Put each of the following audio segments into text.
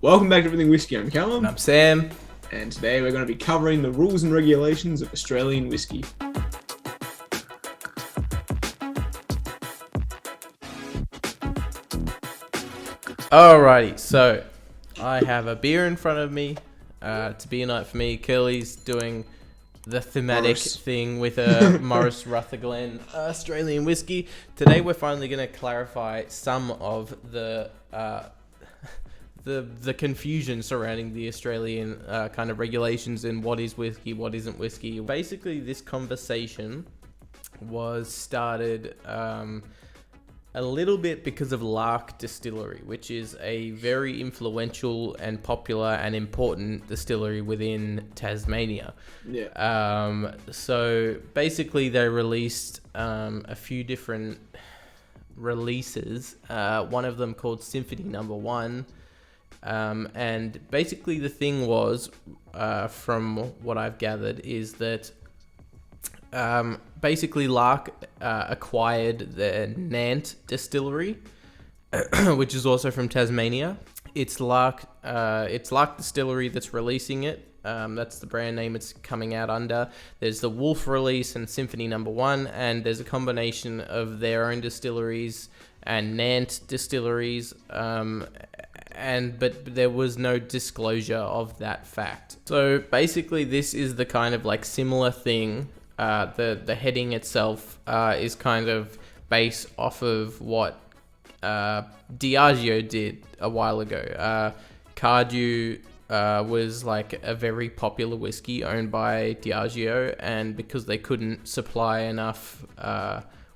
Welcome back to Everything Whisky. I'm And Callum, I'm Sam. and today we're going to be covering the rules and regulations of Australian whisky. Alrighty, so I have a beer in front of me. It's a beer night for me. Curly's doing the thematic Morris. thing with a Morris Rutherglen Australian whiskey. Today we're finally going to clarify some of the confusion surrounding the Australian kind of regulations in what is whiskey, what isn't whiskey. Basically, this conversation was started a little bit because of Lark Distillery, which is a very influential and popular and important distillery within Tasmania. Yeah. So basically, they released a few different releases. One of them called Symphony Number 1. And basically the thing was, from what I've gathered, is that basically Lark acquired the Nant distillery, which is also from Tasmania. It's Lark Distillery that's releasing it. That's the brand name it's coming out under. There's the Wolf release and Symphony Number 1, and there's a combination of their own distilleries and Nant distilleries. But there was no disclosure of that fact. So basically, this is the kind of like similar thing. The heading itself is kind of based off of what Diageo did a while ago. Cardew was like a very popular whiskey owned by Diageo, and because they couldn't supply enough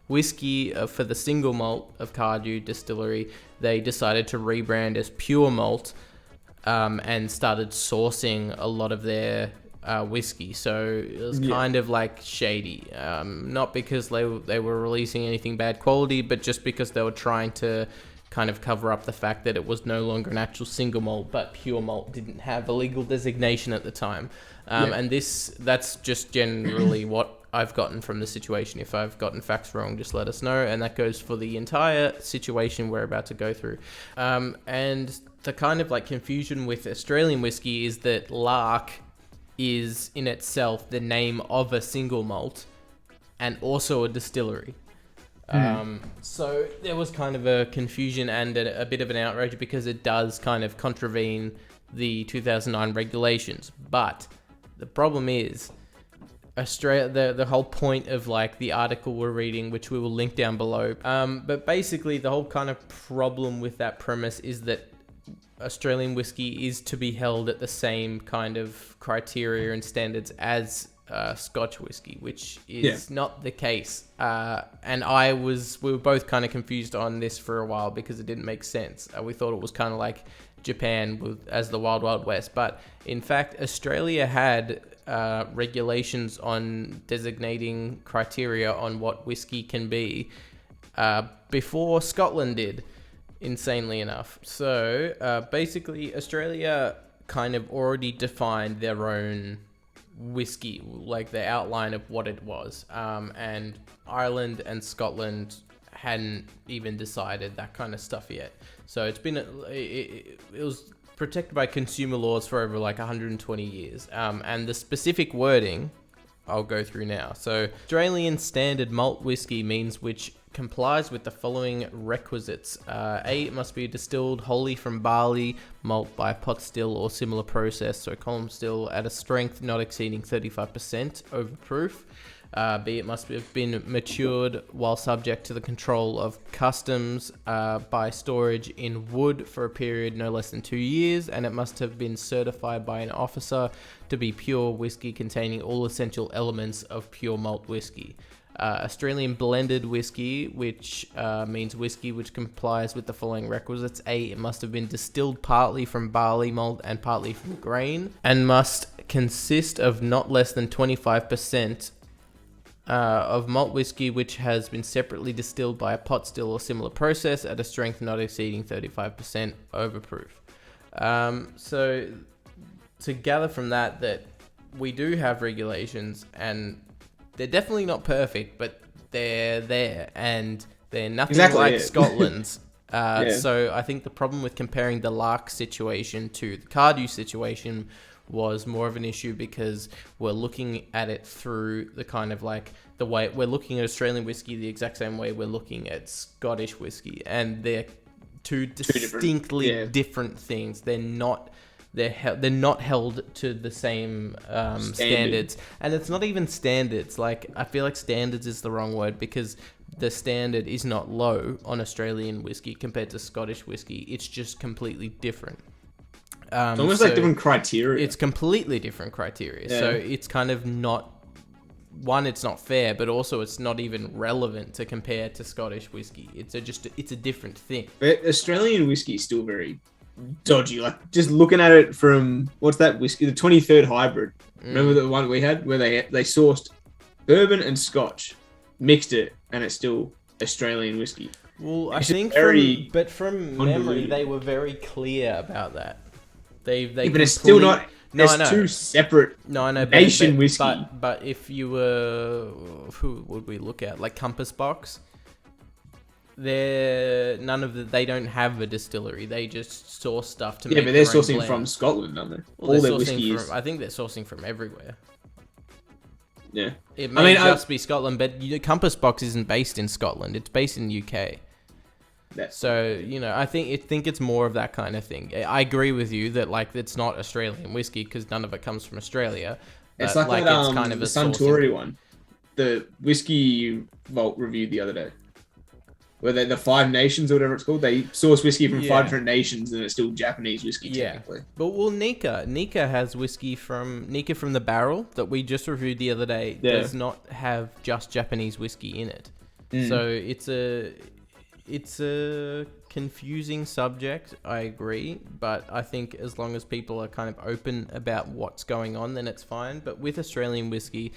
whiskey for the single malt of Cardew Distillery, they decided to rebrand as Pure Malt and started sourcing a lot of their whiskey. So it was kind of like shady, not because they were releasing anything bad quality, but just because they were trying to kind of cover up the fact that it was no longer an actual single malt, but Pure Malt didn't have a legal designation at the time. And that's just generally what I've gotten from the situation. If I've gotten facts wrong, just let us know. And that goes for the entire situation we're about to go through. And the kind of like confusion with Australian whiskey is that Lark is in itself the name of a single malt and also a distillery. So there was kind of a confusion and a bit of an outrage because it does kind of contravene the 2009 regulations. But the problem is, Australia, the whole point of like the article we're reading, which we will link down below. But basically the whole kind of problem with that premise is that Australian whiskey is to be held at the same kind of criteria and standards as Scotch whiskey, which is not the case. And we were both kind of confused on this for a while because it didn't make sense. We thought it was kind of like Japan as the Wild Wild West, but in fact Australia had regulations on designating criteria on what whiskey can be before Scotland did, insanely enough. So basically Australia kind of already defined their own whiskey, like the outline of what it was, and Ireland and Scotland hadn't even decided that kind of stuff yet. So it was protected by consumer laws for over like 120 years. And the specific wording I'll go through now. So Australian standard malt whiskey means which complies with the following requisites. A, it must be distilled wholly from barley malt by pot still or similar process, so column still, at a strength not exceeding 35% over proof. B, it must have been matured while subject to the control of customs by storage in wood for a period no less than 2 years, and it must have been certified by an officer to be pure whiskey containing all essential elements of pure malt whiskey. Australian blended whiskey, which means whiskey which complies with the following requisites. A, it must have been distilled partly from barley malt and partly from grain, and must consist of not less than 25% of malt whiskey which has been separately distilled by a pot still or similar process at a strength not exceeding 35% overproof. So to gather from that we do have regulations, and they're definitely not perfect, but they're there, and they're nothing like Scotland's. Yeah. So I think the problem with comparing the Lark situation to the Cardew situation was more of an issue because we're looking at it through the kind of like the way we're looking at Australian whiskey the exact same way we're looking at Scottish whiskey, and they're two distinctly different things. They're not held to the same standards, and it's not even standards. Like, I feel like standards is the wrong word, because the standard is not low on Australian whiskey compared to Scottish whiskey. It's just completely different. It's almost like different criteria. It's completely different criteria. Yeah. So it's kind of not, one, it's not fair, but also it's not even relevant to compare to Scottish whiskey. It's a different thing. But Australian whiskey is still very dodgy. Like, just looking at it from, what's that whiskey? The 23rd hybrid. Remember the one we had where they sourced bourbon and Scotch, mixed it, and it's still Australian whiskey. Well, It's I think from memory, they were very clear about that. They but it's still not. No, There's I know. two separate No, I know. nation whiskey. But if you were, who would we look at? Like Compass Box. They don't have a distillery. They just source stuff to make. Yeah, but they're their own sourcing blend. from Scotland, aren't they? Well, All they're their sourcing whiskey from, is. I think they're sourcing from everywhere. Yeah. It may just be Scotland, but Compass Box isn't based in Scotland. It's based in the UK. So, I think it's more of that kind of thing. I agree with you that, like, it's not Australian whiskey because none of it comes from Australia. It's but, like that, it's kind of the a Suntory one. The whiskey Vault reviewed the other day. Where the 5 nations or whatever it's called, they source whiskey from 5 different nations and it's still Japanese whiskey technically. But Nika has whiskey from the barrel that we just reviewed the other day. Does not have just Japanese whiskey in it. So it's a confusing subject, I agree, but I think as long as people are kind of open about what's going on, then it's fine. But with Australian whiskey,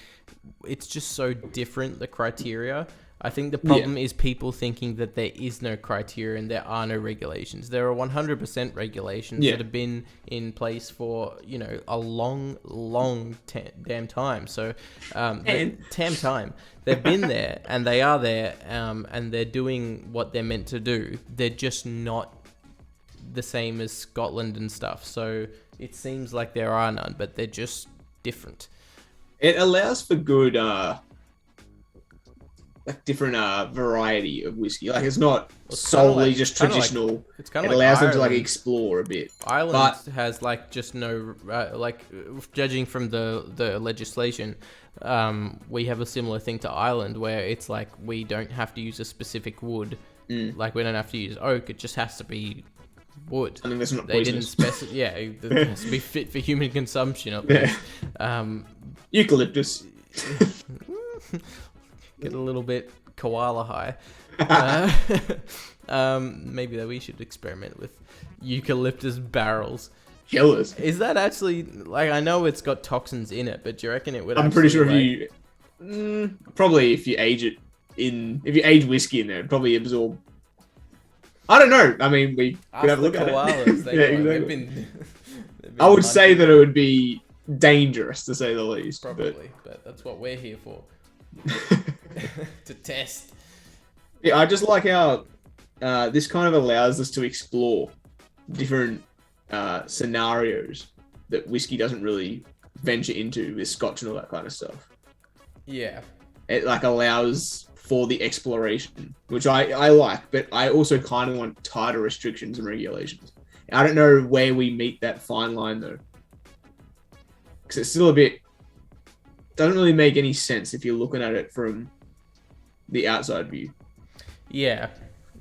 it's just so different, the criteria. I think the problem is people thinking that there is no criteria and there are no regulations. There are 100% regulations that have been in place for, a long damn time. So, damn time. They've been there and they are there, and they're doing what they're meant to do. They're just not the same as Scotland and stuff. So it seems like there are none, but they're just different. It allows for good, different variety of whiskey. Like, it's not solely just traditional. It allows them to explore a bit. Ireland has just no judging from the legislation. We have a similar thing to Ireland where it's like we don't have to use a specific wood. Like, we don't have to use oak. It just has to be wood. I think that's not they poisonous. didn't specify. Yeah, it has to be fit for human consumption. At least. Eucalyptus. Get a little bit koala high. Maybe that we should experiment with eucalyptus barrels. Killers. Is that actually, I know it's got toxins in it, but do you reckon it would? I'm pretty sure if you probably if you age whiskey in there, it'd probably absorb. I don't know. I mean, we could have a look at it. Exactly. I would say that it would be dangerous, to say the least. Probably, but that's what we're here for. To test. Yeah, I just like how this kind of allows us to explore different scenarios that whiskey doesn't really venture into with Scotch and all that kind of stuff. Yeah. It allows for the exploration, which I like, but I also kind of want tighter restrictions and regulations. I don't know where we meet that fine line though, because it's still doesn't really make any sense if you're looking at it from the outside view. Yeah.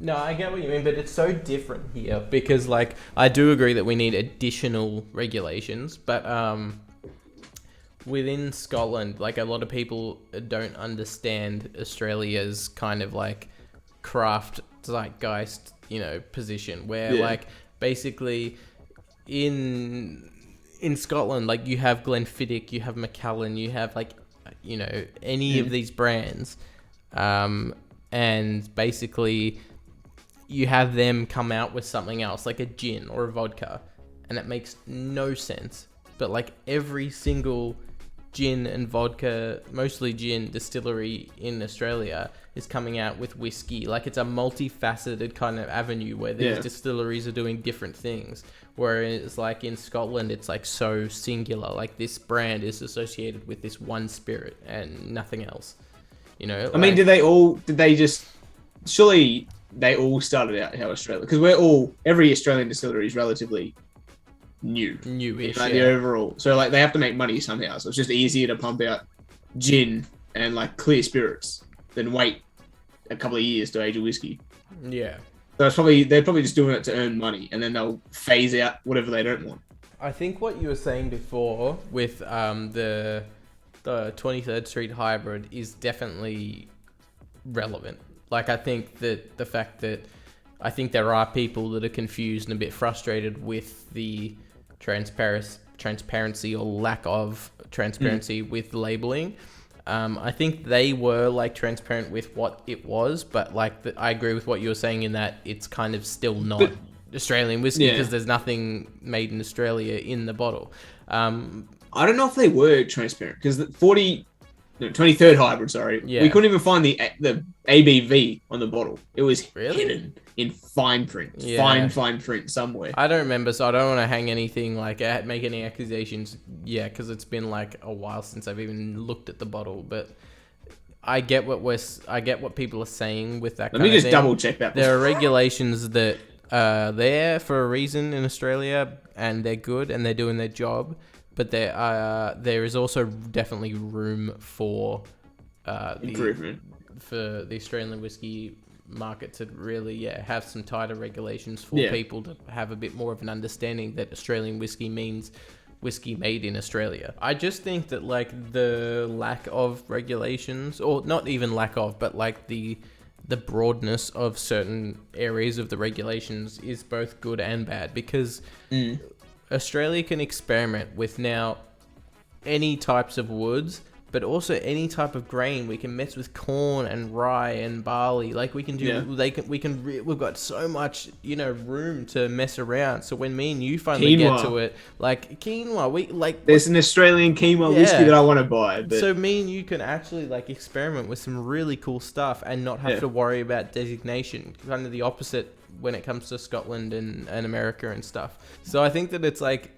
No, I get what you mean, but it's so different here because, I do agree that we need additional regulations, but within Scotland, a lot of people don't understand Australia's kind of craft zeitgeist, position where basically in Scotland, you have Glenfiddich, you have Macallan, you have any of these brands, and basically you have them come out with something else, like a gin or a vodka, and it makes no sense. But every single gin and vodka, mostly gin distillery in Australia is coming out with whiskey. Like, it's a multifaceted kind of avenue where these distilleries are doing different things. Whereas, like, in Scotland, it's, like, so singular. Like, this brand is associated with this one spirit and nothing else. You know? I mean, surely they all started out how Australia, because every Australian distillery is relatively newish, like the overall. So, like, they have to make money somehow. So it's just easier to pump out gin and, like, clear spirits than wait a couple of years to age a whiskey. Yeah. So they're probably just doing it to earn money, and then they'll phase out whatever they don't want. I think what you were saying before with the 23rd Street Hybrid is definitely relevant. Like, I think that the fact that I think there are people that are confused and a bit frustrated with the transparency or lack of transparency with labeling. I think they were, like, transparent with what it was, but, like, I agree with what you were saying in that it's kind of still not Australian whiskey because there's nothing made in Australia in the bottle. I don't know if they were transparent because the 23rd hybrid, sorry. Yeah. We couldn't even find the ABV on the bottle. It was hidden in fine print. Yeah. Fine print somewhere. I don't remember, so I don't want to hang anything, like, make any accusations. Yeah, because it's been, like, a while since I've even looked at the bottle. But I get what people are saying with that kind of thing. Let me just double check that. There are regulations that are there for a reason in Australia, and they're good, and they're doing their job. But there is also definitely room for improvement for the Australian whiskey market to really have some tighter regulations for people to have a bit more of an understanding that Australian whiskey means whiskey made in Australia. I just think that, like, the lack of regulations, or not even lack of, but, like, the broadness of certain areas of the regulations is both good and bad, because Australia can experiment with now any types of woods, but also any type of grain. We can mess with corn and rye and barley. Like, we can do, we've got so much, room to mess around. So when me and you finally get to it, like quinoa, there's an Australian quinoa whiskey that I want to buy. But... So me and you can actually, like, experiment with some really cool stuff and not have to worry about designation. Kind of the opposite when it comes to Scotland and America and stuff. So I think that it's, like,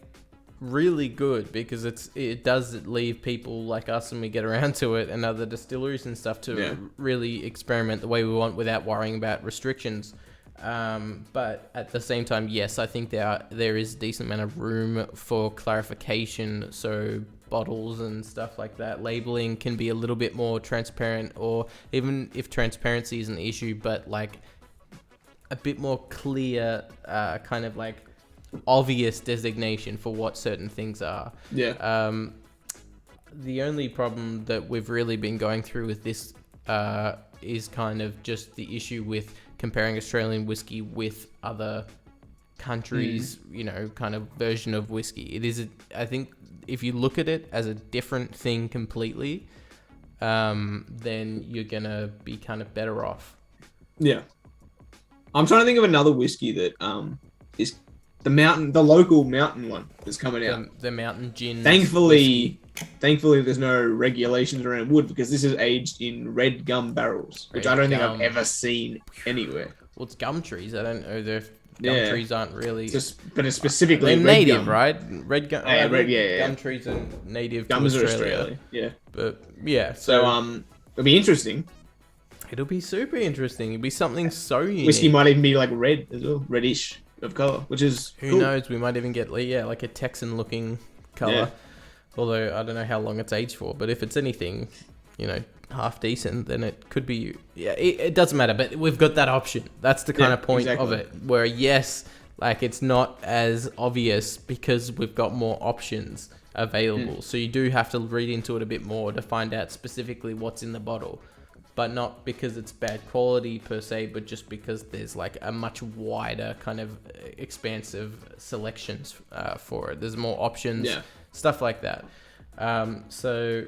really good because it does leave people like us, when we get around to it, and other distilleries and stuff to really experiment the way we want without worrying about restrictions. But at the same time, yes, I think there is a decent amount of room for clarification. So bottles and stuff like that, labeling can be a little bit more transparent, or even if transparency is an issue, but, like, a bit more clear, kind of, like, obvious designation for what certain things are. The only problem that we've really been going through with this is kind of just the issue with comparing Australian whiskey with other countries, kind of version of whiskey. It is, I think, if you look at it as a different thing completely, then you're gonna be kind of better off. Yeah. I'm trying to think of another whiskey that is the local mountain one that's coming out. The mountain gin. Thankfully, there's no regulations around wood because this is aged in red gum barrels, which I don't think I've ever seen anywhere. Well, it's gum trees. I don't know. Gum trees aren't really. But it's specifically they're native, gum. Right? Red gum. Gum trees are native Gums to Australia. Are Australia. Yeah. But yeah, so it'll be interesting. It'll be super interesting. It'll be something so unique. Whiskey might even be, like, red as well, reddish of color, which is who knows. We might even get like a Texan looking color. Although I don't know how long it's aged for, but if it's anything, half decent, then it could be. It doesn't matter, but we've got that option. That's the kind of point of it, where yes, like, it's not as obvious because we've got more options available. So you do have to read into it a bit more to find out specifically what's in the bottle. But not because it's bad quality per se, but just because there's, like, a much wider kind of expansive selections for it. There's more options, stuff like that. So,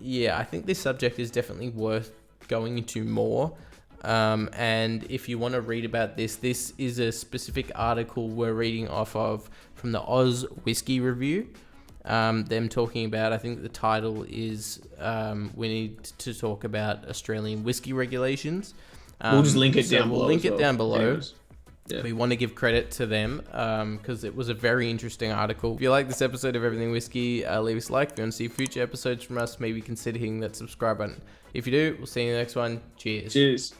yeah, I think this subject is definitely worth going into more. And if you want to read about this is a specific article we're reading off of from the Oz Whisky Review. them talking about, I think the title is we need to talk about Australian whiskey regulations. We'll just link it down below. We'll link it down below. Anyways. Yeah. We want to give credit to them because it was a very interesting article. If you like this episode of Everything Whiskey, leave us a like. If you want to see future episodes from us, maybe consider hitting that subscribe button. If you do, we'll see you in the next one. Cheers. Cheers.